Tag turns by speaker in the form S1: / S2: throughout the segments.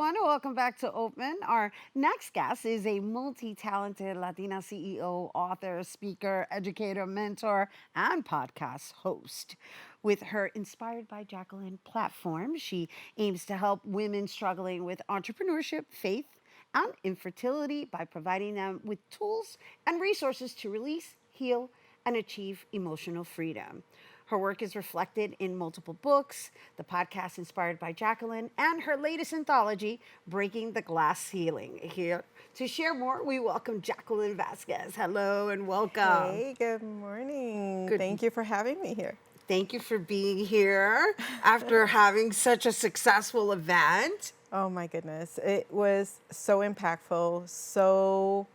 S1: everyone. Welcome back to Open. Our next guest is a multi talented Latina CEO, author, speaker, educator, mentor, and podcast host. With her Inspired by Jacqueline platform, she aims to help women struggling with entrepreneurship, faith, and infertility by providing them with tools and resources to release, heal, and achieve emotional freedom. Her work is reflected in multiple books, the podcast Inspired by Jacqueline, and her latest anthology, Breaking the Glass Ceiling. Here to share more, we welcome Jacqueline Vazquez. Hello and welcome.
S2: Hey, good morning.
S1: Good.
S2: Thank you for having me here.
S1: Thank you for being here after having such a successful event.
S2: Oh my goodness. It was so impactful. So,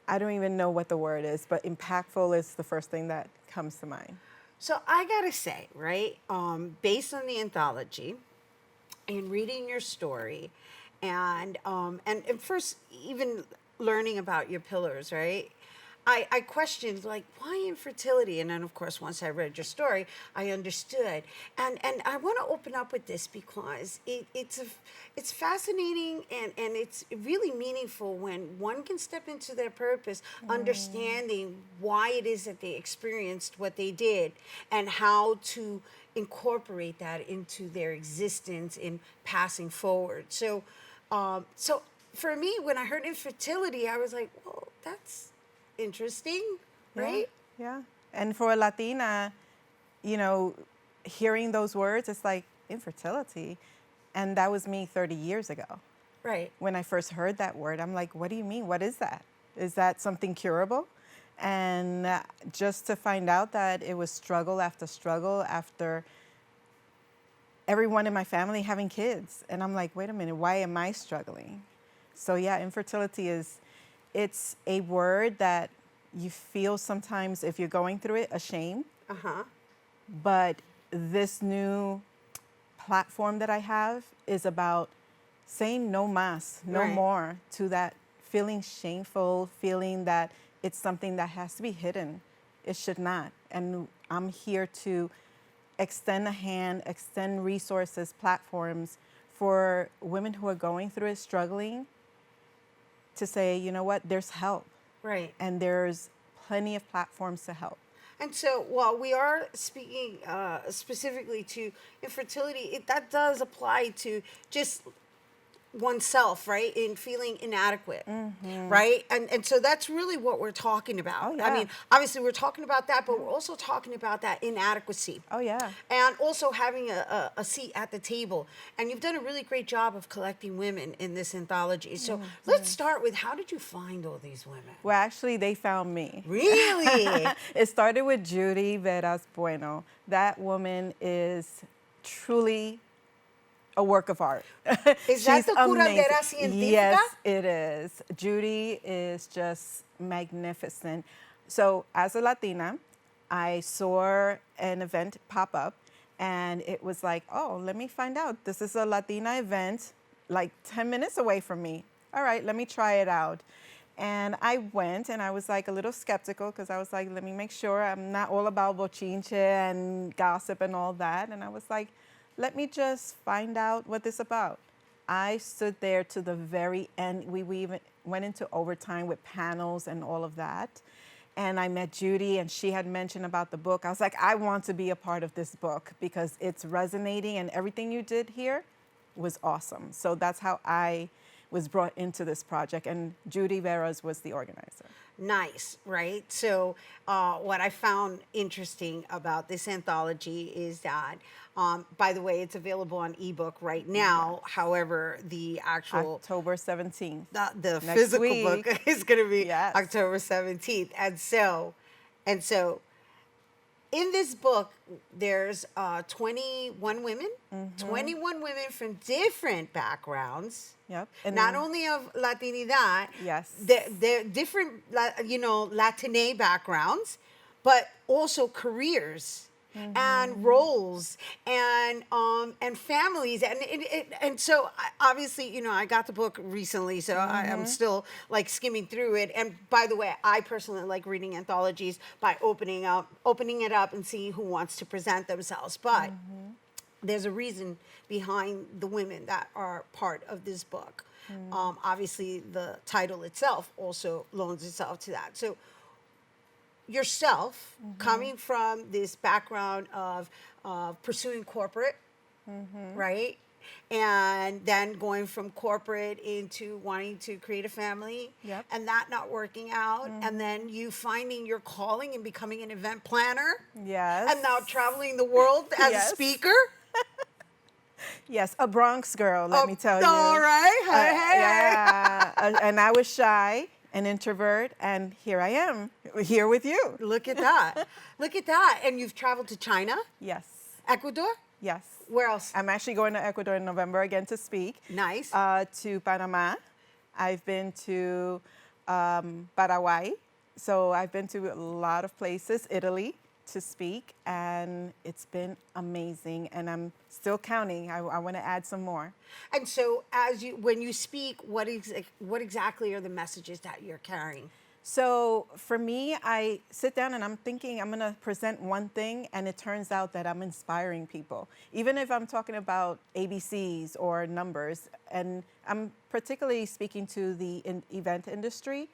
S2: I don't even know what the word is, but impactful is the first thing that comes to mind.
S1: So I gotta say, right, based on the anthology and reading your story, and first even learning about your pillars, right? I questioned like why infertility, and then of course once I read your story, I understood. And I want to open up with this because it's fascinating and it's really meaningful when one can step into their purpose, understanding why it is that they experienced what they did and how to incorporate that into their existence in passing forward. So for me, when I heard infertility, I was like, well, that's interesting, right?
S2: Yeah. And for a Latina, hearing those words, it's like infertility. And that was me 30 years ago.
S1: Right.
S2: When I first heard that word, I'm like, what do you mean? What is that? Is that something curable? And just to find out that it was struggle after everyone in my family having kids. And I'm like, wait a minute, why am I struggling? So yeah, infertility it's a word that you feel sometimes if you're going through it, ashamed.
S1: Uh-huh.
S2: But this new platform that I have is about saying no más, no
S1: Right.
S2: more to that feeling shameful, feeling that it's something that has to be hidden. It should not. And I'm here to extend a hand, extend resources, platforms for women who are going through it, struggling, to say, you know what, there's help.
S1: Right.
S2: And there's plenty of platforms to help.
S1: And so while we are speaking specifically to infertility, that does apply to just oneself, right? In feeling inadequate, right? And so that's really what we're talking about.
S2: Oh, yeah.
S1: I mean, obviously we're talking about that, but we're also talking about that inadequacy.
S2: Oh, yeah.
S1: And also having a seat at the table. And you've done a really great job of collecting women in this anthology. So let's start with, how did you find all these women?
S2: Well, actually, they found me.
S1: Really?
S2: It started with Judy Veras Bueno. That woman is truly a work of art.
S1: Is that
S2: She's
S1: the curandera
S2: amazing.
S1: científica?
S2: Yes, it is. Judy is just magnificent. So as a Latina, I saw an event pop up and it was like, oh, let me find out. This is a Latina event like 10 minutes away from me. All right, let me try it out. And I went and I was like a little skeptical because I was like, let me make sure I'm not all about bochinche and gossip and all that. And I was like, let me just find out what this is about. I stood there to the very end. We even went into overtime with panels and all of that. And I met Judy and she had mentioned about the book. I was like, I want to be a part of this book because it's resonating and everything you did here was awesome. So that's how I was brought into this project, and Judy Veras was the organizer.
S1: Nice, right? So what I found interesting about this anthology is that, by the way, it's available on ebook right now. Yes. However, the actual
S2: October 17th.
S1: The physical
S2: week.
S1: book is going to be
S2: Yes.
S1: October 17th. And so in this book, there's 21 women, 21 women from different backgrounds.
S2: Yep. And
S1: not only of Latinidad,
S2: yes,
S1: they're different, Latine backgrounds, but also careers and roles and families and so obviously I got the book recently, so I'm still like skimming through it. And by the way, I personally like reading anthologies by opening it up and seeing who wants to present themselves. But there's a reason behind the women that are part of this book. Obviously, the title itself also loans itself to that. So, yourself coming from this background of pursuing corporate, right? And then going from corporate into wanting to create a family,
S2: Yep.
S1: and that not working out, and then you finding your calling and becoming an event planner,
S2: Yes.
S1: and now traveling the world as
S2: Yes.
S1: a speaker.
S2: Yes, a Bronx girl, let me tell you.
S1: All right. Hey, hey,
S2: Yeah, and I was shy, an introvert, and here I am, here with you.
S1: Look at that. Look at that. And you've traveled to China,
S2: Yes,
S1: Ecuador?
S2: yes.
S1: Where else?
S2: I'm actually going to Ecuador in November again to speak.
S1: Nice.
S2: To Panama. I've been to Paraguay. So I've been to a lot of places, Italy, to speak, and it's been amazing. And I'm still counting. I want to add some more.
S1: And so, when you speak, what exactly are the messages that you're carrying?
S2: So for me, I sit down and I'm thinking I'm going to present one thing, and it turns out that I'm inspiring people. Even if I'm talking about ABCs or numbers, and I'm particularly speaking to the event industry.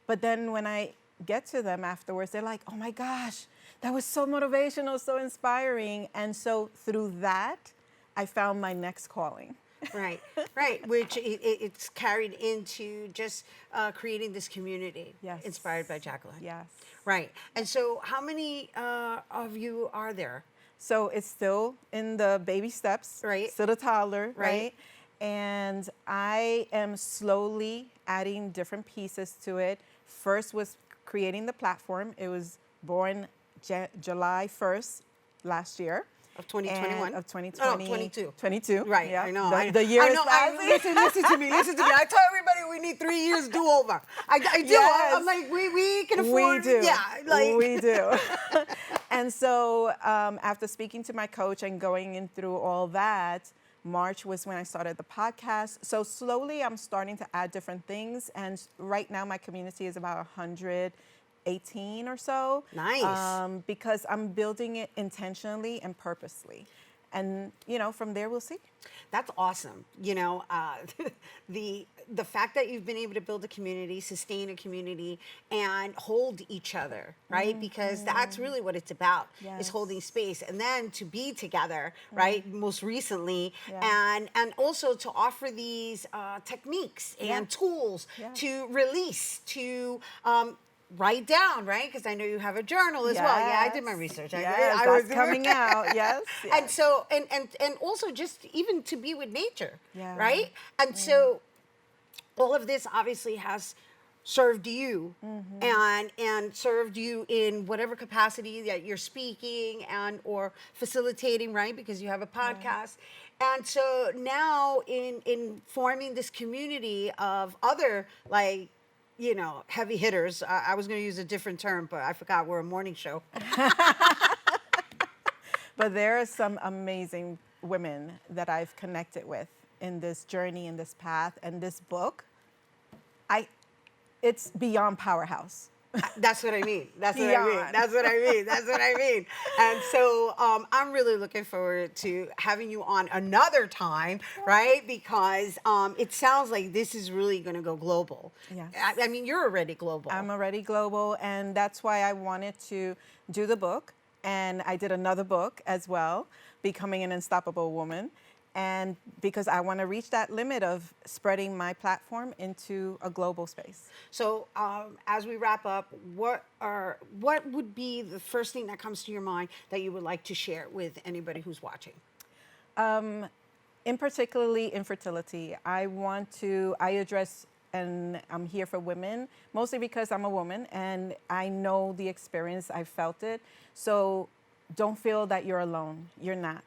S2: But then when I get to them afterwards, they're like, oh my gosh, that was so motivational, so inspiring. And so through that, I found my next calling.
S1: Right, right. Which it's carried into just creating this community,
S2: Yes.
S1: Inspired by Jacqueline.
S2: Yes.
S1: Right. And so, how many of you are there?
S2: So it's still in the baby steps,
S1: Right.
S2: still a toddler,
S1: Right.
S2: right? And I am slowly adding different pieces to it. First was creating the platform. It was born July 1st last year.
S1: Of 2021?
S2: Of 2020.
S1: Oh, 22.
S2: 22.
S1: Right,
S2: Yeah.
S1: I know.
S2: The year
S1: I
S2: is
S1: know.
S2: passing.
S1: Listen to me. I tell everybody we need 3 years do-over. I do.
S2: Yes.
S1: I'm like, we can afford
S2: We do.
S1: Yeah, like.
S2: We do. And so after speaking to my coach and going in through all that, March was when I started the podcast. So slowly I'm starting to add different things. And right now my community is about 118 or so.
S1: Nice.
S2: Because I'm building it intentionally and purposely. And, from there we'll see.
S1: That's awesome. The fact that you've been able to build a community, sustain a community, and hold each other, right? Because that's really what it's about, is
S2: Yes.
S1: holding space. And then to be together, right, most recently,
S2: Yeah.
S1: and also to offer these techniques and tools
S2: Yeah.
S1: to release, to write down, right? Because I know you have a journal as well. Yeah, I did my research.
S2: Yes,
S1: I
S2: that's
S1: was
S2: coming out. Yes.
S1: And so, and also just even to be with nature,
S2: Yeah.
S1: right? And so, all of this obviously has served you, and served you in whatever capacity that you're speaking and or facilitating, right? Because you have a podcast. And so now in forming this community of other, like, heavy hitters. I was going to use a different term, but I forgot we're a morning show.
S2: But there are some amazing women that I've connected with in this journey, in this path, and this book. It's beyond powerhouse.
S1: That's what I mean. That's what I
S2: Beyond.
S1: mean. That's what I mean. That's what I mean. And so I'm really looking forward to having you on another time, right? Because it sounds like this is really going to go global.
S2: Yes.
S1: I mean, you're already global.
S2: I'm already global, and that's why I wanted to do the book. And I did another book as well, Becoming an Unstoppable Woman. And because I want to reach that limit of spreading my platform into a global space.
S1: So as we wrap up, what would be the first thing that comes to your mind that you would like to share with anybody who's watching?
S2: In particularly infertility, I address, and I'm here for women, mostly because I'm a woman and I know the experience, I felt it. So don't feel that you're alone, you're not.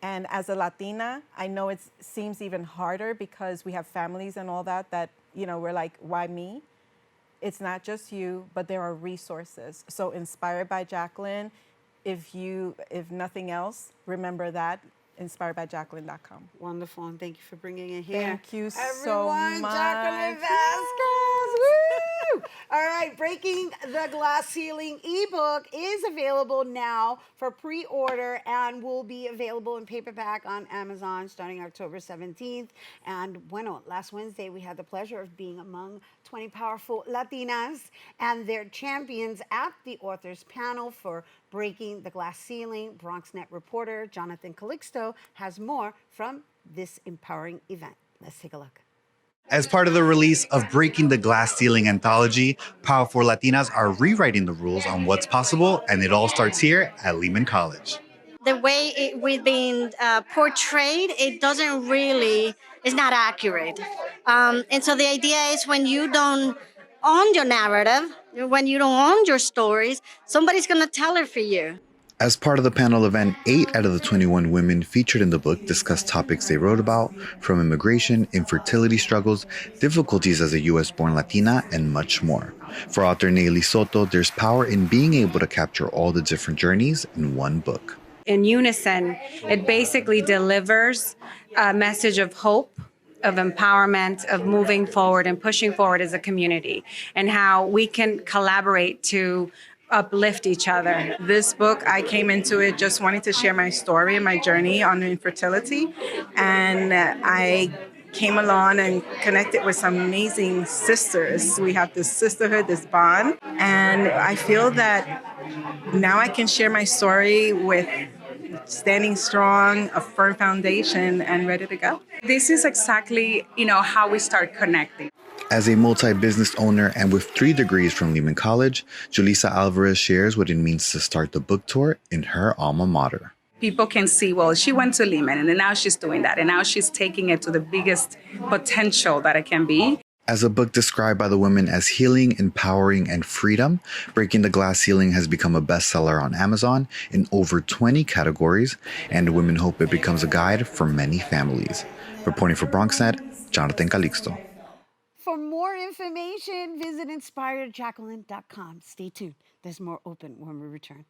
S2: And as a Latina, I know it seems even harder because we have families and all that, we're like, why me? It's not just you, but there are resources. So Inspired by Jacqueline, if nothing else, remember that, inspiredbyjacqueline.com.
S1: Wonderful, and thank you for bringing it here.
S2: Thank you so
S1: Everyone,
S2: much.
S1: Jacqueline Vazquez. Woo! All right, Breaking the Glass Ceiling ebook is available now for pre-order and will be available in paperback on Amazon starting October 17th. And bueno, last Wednesday we had the pleasure of being among 20 powerful Latinas and their champions at the authors panel for Breaking the Glass Ceiling. BronxNet reporter Jonathan Calixto has more from this empowering event. Let's take a look.
S3: As part of the release of Breaking the Glass Ceiling anthology, Powerful Latinas are rewriting the rules on what's possible, and it all starts here at Lehman College.
S4: The way we've been portrayed, it doesn't really, it's not accurate. And so the idea is when you don't own your narrative, when you don't own your stories, somebody's going to tell it for you.
S3: As part of the panel event, 8 out of the 21 women featured in the book discussed topics they wrote about, from immigration, infertility struggles, difficulties as a U.S.-born Latina, and much more. For author Nayeli Soto, there's power in being able to capture all the different journeys in one book.
S5: In unison, it basically delivers a message of hope, of empowerment, of moving forward and pushing forward as a community, and how we can collaborate to uplift each other.
S2: This book, I came into it just wanting to share my story and my journey on infertility. And I came along and connected with some amazing sisters. We have this sisterhood, this bond. And I feel that now I can share my story with standing strong, a firm foundation, and ready to go.
S6: This is exactly, how we start connecting.
S3: As a multi-business owner and with 3 degrees from Lehman College, Julissa Alvarez shares what it means to start the book tour in her alma mater.
S6: People can see, well, she went to Lehman and then now she's doing that. And now she's taking it to the biggest potential that it can be.
S3: As a book described by the women as healing, empowering, and freedom, Breaking the Glass Ceiling has become a bestseller on Amazon in over 20 categories, and women hope it becomes a guide for many families. Reporting for BronxNet, Jonathan Calixto.
S1: For more information, visit inspiredjacqueline.com. Stay tuned. There's more open when we return.